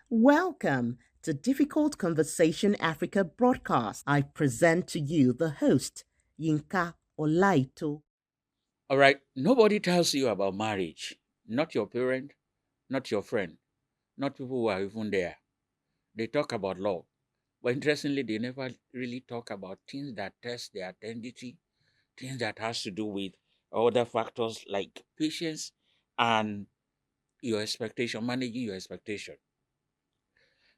Welcome to Difficult Conversation Africa broadcast. I present to you the host, Yinka Olaito. All right, nobody tells you about marriage. Not your parent, not your friend, not people who are even there. They talk about love. But interestingly, they never really talk about things that test their identity, things that has to do with other factors like patience and your expectation, managing your expectation.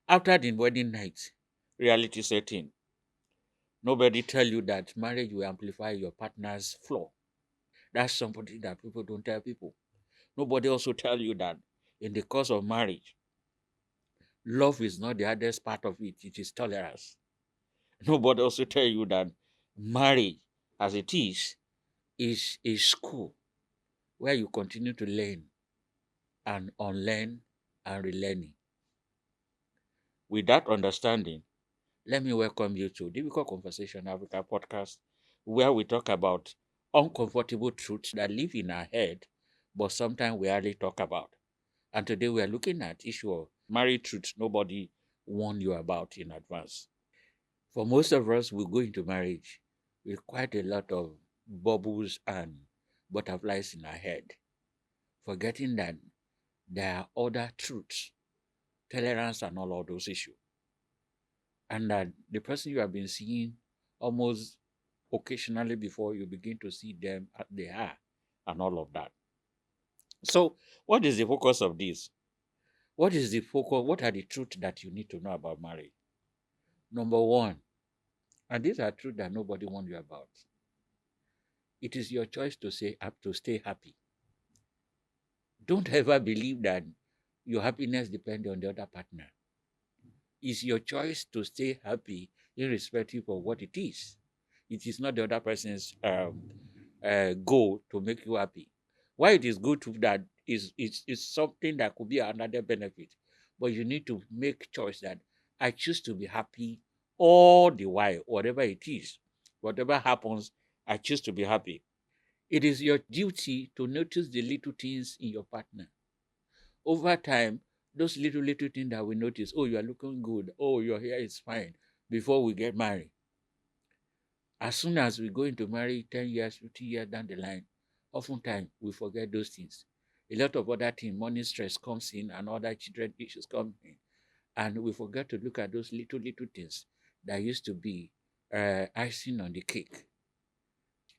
After the wedding night, reality set in. Nobody tell you that marriage will amplify your partner's flaw. That's something that people don't tell people. Nobody also tell you that in the course of marriage, love is not the hardest part of it, it is tolerance. Nobody also tell you that marriage, as it is a school where you continue to learn and unlearn and relearning. With that understanding, let me welcome you to Difficult Conversation Africa podcast, where we talk about uncomfortable truths that live in our head, but sometimes we hardly talk about. And today we are looking at issue of married truths nobody warned you about in advance. For most of us, we go into marriage with quite a lot of bubbles and butterflies in our head, forgetting that there are other truths, tolerance, and all of those issues. And that the person you have been seeing almost occasionally before you begin to see them as they are, and all of that. So, what is the focus of this? What is the focus? What are the truths that you need to know about marriage? Number one, and these are truths that nobody warned you about. It is your choice to stay happy. Don't ever believe that your happiness depends on the other partner. It's your choice to stay happy irrespective of what it is. It is not the other person's goal to make you happy. Why it is good to that is something that could be another benefit, but you need to make choice that I choose to be happy all the while, whatever it is, whatever happens, I choose to be happy. It is your duty to notice the little things in your partner. Over time, those little things that we notice, oh, you are looking good, oh, your hair is fine, before we get married. As soon as we go into marriage 10 years, 15 years down the line, oftentimes we forget those things. A lot of other things, money stress comes in and other children issues come in. And we forget to look at those little things that used to be icing on the cake.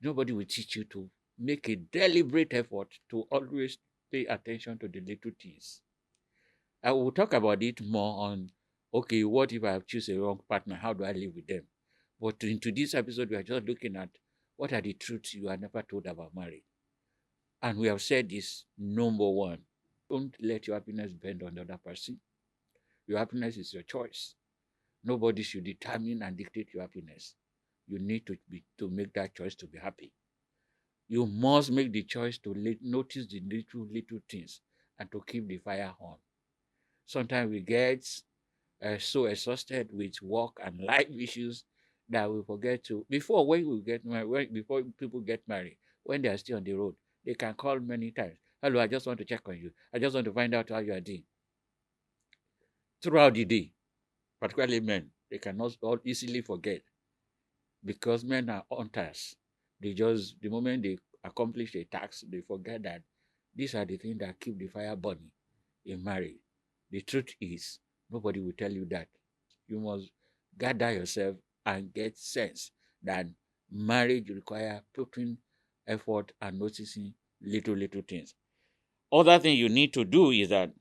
Nobody will teach you to make a deliberate effort to always pay attention to the little things. I will talk about it more on, okay, what if I choose a wrong partner? How do I live with them? But into this episode, we are just looking at what are the truths you are never told about marriage. And we have said this number one, don't let your happiness depend on the other person. Your happiness is your choice. Nobody should determine and dictate your happiness. You need to make that choice to be happy. You must make the choice to notice the little things and to keep the fire on. Sometimes we get so exhausted with work and life issues that we forget to before when we get married, before people get married, when they are still on the road, they can call many times. Hello, I just want to check on you. I just want to find out how you are doing. Throughout the day, particularly men, they cannot all easily forget because men are hunters. They just the moment they accomplish a task, they forget that these are the things that keep the fire burning in marriage. The truth is, nobody will tell you that. You must gather yourself and get sense that marriage requires putting effort and noticing little things. Other thing you need to do is that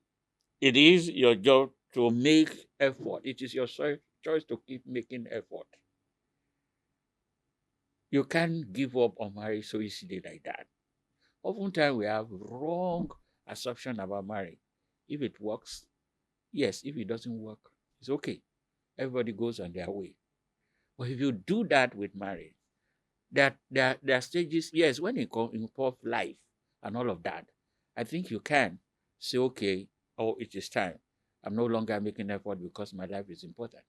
it is your job to make effort. It is your choice to keep making effort. You can't give up on marriage so easily like that. Oftentimes we have wrong assumption about marriage. If it works, yes. If it doesn't work, it's okay. Everybody goes on their way. But if you do that with marriage, there are stages, yes, when it involves life and all of that, I think you can say, okay, oh, it is time. I'm no longer making effort because my life is important.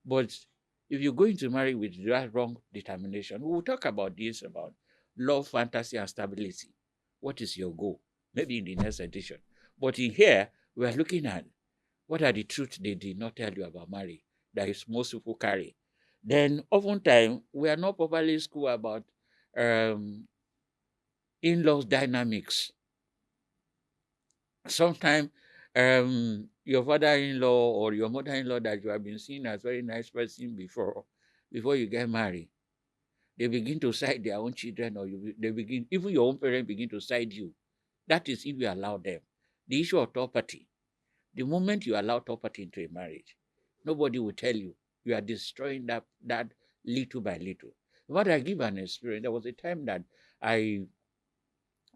But if you go into marriage with that wrong determination, we will talk about this, about love, fantasy, and stability. What is your goal? Maybe in the next edition. But in here, we are looking at what are the truths they did not tell you about marriage that is most people carry. Then oftentimes we are not properly school about um, in-laws dynamics. Sometimes your father-in-law or your mother-in-law that you have been seen as very nice person before you get married, they begin to side their own children, or they begin, even your own parents begin to side you. That is if you allow them. The issue of property. The moment you allow property into a marriage, nobody will tell you. You are destroying that little by little. But I give an experience. There was a time that I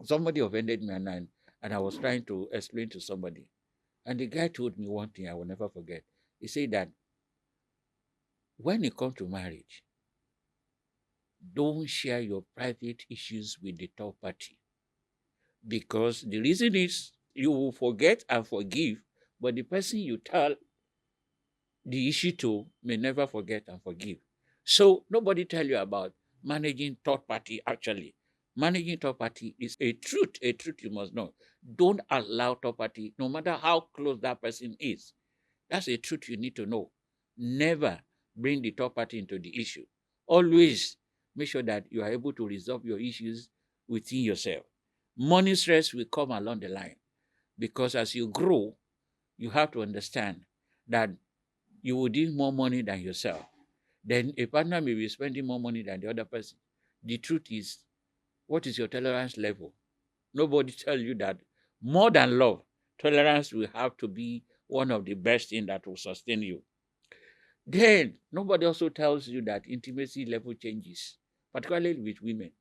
somebody offended me, and I was trying to explain to somebody. And the guy told me one thing I will never forget. He said that when it comes to marriage, don't share your private issues with the third party. Because the reason is you will forget and forgive, but the person you tell the issue to may never forget and forgive. So nobody tell you about managing third party actually. Managing third party is a truth you must know. Don't allow third party, no matter how close that person is. That's a truth you need to know. Never bring the third party into the issue. Always make sure that you are able to resolve your issues within yourself. Money stress will come along the line because as you grow, you have to understand that you will need more money than yourself. Then a partner may be spending more money than the other person. The truth is, what is your tolerance level? Nobody tell you that more than love, tolerance will have to be one of the best things that will sustain you. Then nobody also tells you that intimacy level changes, particularly with women.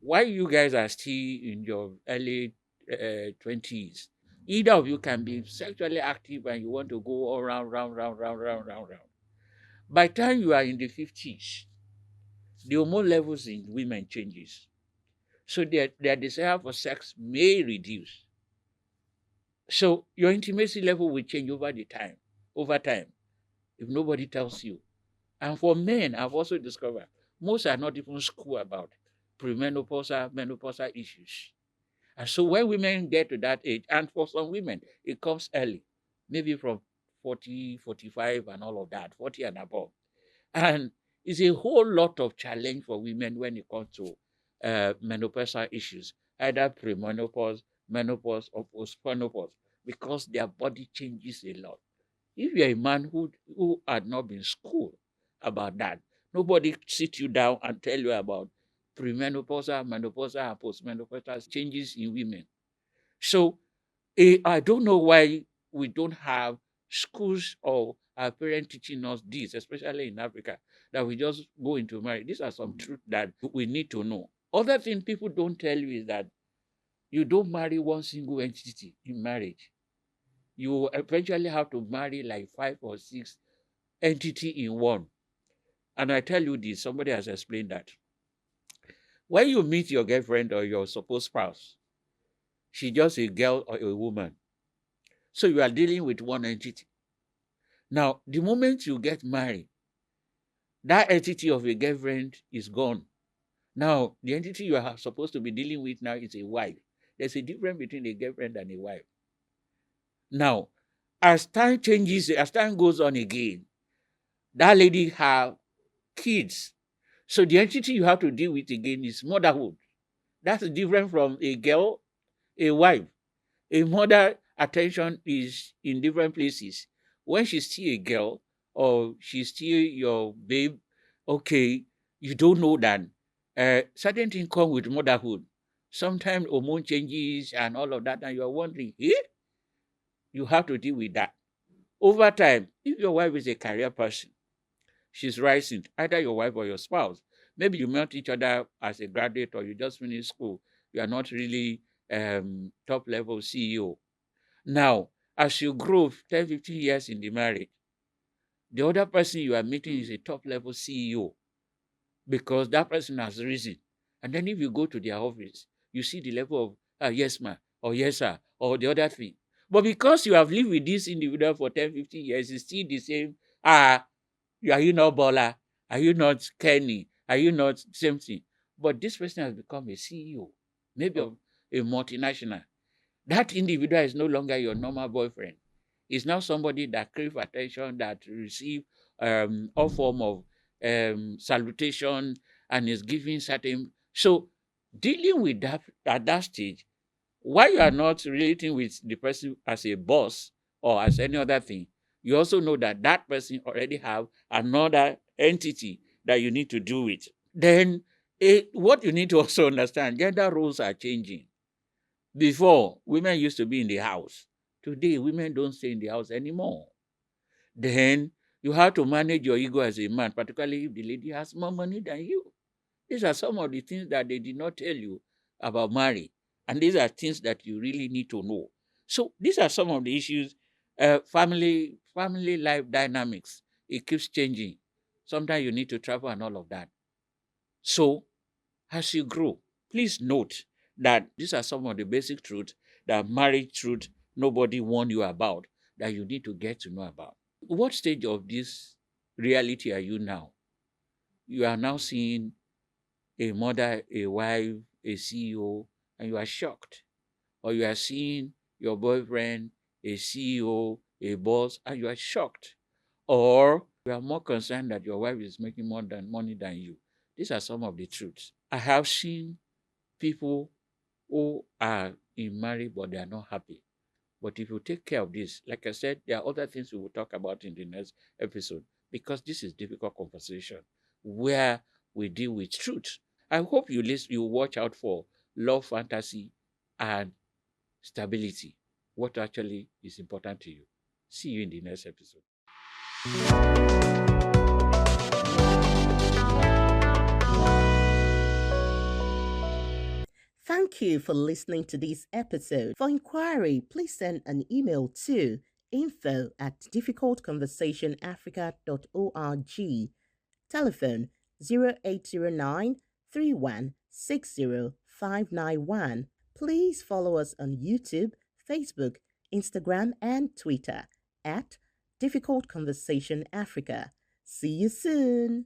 Why you guys are still in your early 20s, either of you can be sexually active and you want to go all round, round, round, round, round, round, round. By the time you are in the 50s, the hormone levels in women changes. So their desire for sex may reduce. So your intimacy level will change over time, if nobody tells you. And for men, I've also discovered most are not even school about premenopausal, menopausal issues. And so when women get to that age, and for some women, it comes early, maybe from 40, 45, and all of that, 40 and above. And it's a whole lot of challenge for women when it comes to menopausal issues, either premenopause, menopause, or postmenopause, because their body changes a lot. If you're a man who had not been schooled about that, nobody sit you down and tell you about premenopausal, menopausal, and postmenopausal changes in women. So I don't know why we don't have schools or our parents teaching us this, especially in Africa, that we just go into marriage. These are some truths that we need to know. Other thing people don't tell you is that you don't marry one single entity in marriage. You will eventually have to marry like 5 or 6 entity in one. And I tell you this, somebody has explained that. When you meet your girlfriend or your supposed spouse, she's just a girl or a woman. So you are dealing with one entity. Now, the moment you get married, that entity of a girlfriend is gone. Now, the entity you are supposed to be dealing with now is a wife. There's a difference between a girlfriend and a wife. Now, as time changes, as time goes on again, that lady have kids. So the entity you have to deal with again is motherhood. That's different from a girl, a wife. A mother attention is in different places. When she's still a girl or she's still your babe, okay, you don't know that certain things come with motherhood. Sometimes hormone changes and all of that, and you're wondering, you have to deal with that. Over time, if your wife is a career person, she's rising, either your wife or your spouse. Maybe you met each other as a graduate or you just finished school. You are not really top level CEO. Now, as you grow 10, 15 years in the marriage, the other person you are meeting is a top level CEO because that person has risen. And then if you go to their office, you see the level of yes, ma, or yes, sir, or the other thing. But because you have lived with this individual for 10, 15 years, it's still the same. Are you not Bola? Are you not Kenny? Are you not same thing? but this person has become a CEO, maybe Oh. of a multinational. That individual is no longer your normal boyfriend. It's now somebody that craves attention, that receive all form of salutation, and is giving certain. So dealing with that at that stage, while you are not relating with the person as a boss or as any other thing, you also know that that person already have another entity that you need to do with. Then what you need to also understand, gender roles are changing. Before, women used to be in the house. Today, women don't stay in the house anymore. Then you have to manage your ego as a man, particularly if the lady has more money than you. These are some of the things that they did not tell you about marriage. And these are things that you really need to know. So these are some of the issues. Family life dynamics. It keeps changing. Sometimes you need to travel and all of that. So as you grow, please note that these are some of the basic truths, that marriage truth nobody warned you about, that you need to get to know about. What stage of this reality are you now? You are now seeing a mother, a wife, a CEO, and you are shocked. Or you are seeing your boyfriend, a CEO, a boss, and you are shocked. Or you are more concerned that your wife is making more than money than you. These are some of the truths. I have seen people who are in marriage but they are not happy. But if you take care of this, like I said, there are other things we will talk about in the next episode, because this is difficult conversation where we deal with truth. I hope you watch out for love fantasy and stability. What actually is important to you. See you in the next episode. Thank you for listening to this episode. For inquiry, please send an email to info@difficultconversationafrica.org. Telephone 0809 591. Please follow us on YouTube, Facebook, Instagram, and Twitter at Difficult Conversation Africa. See you soon.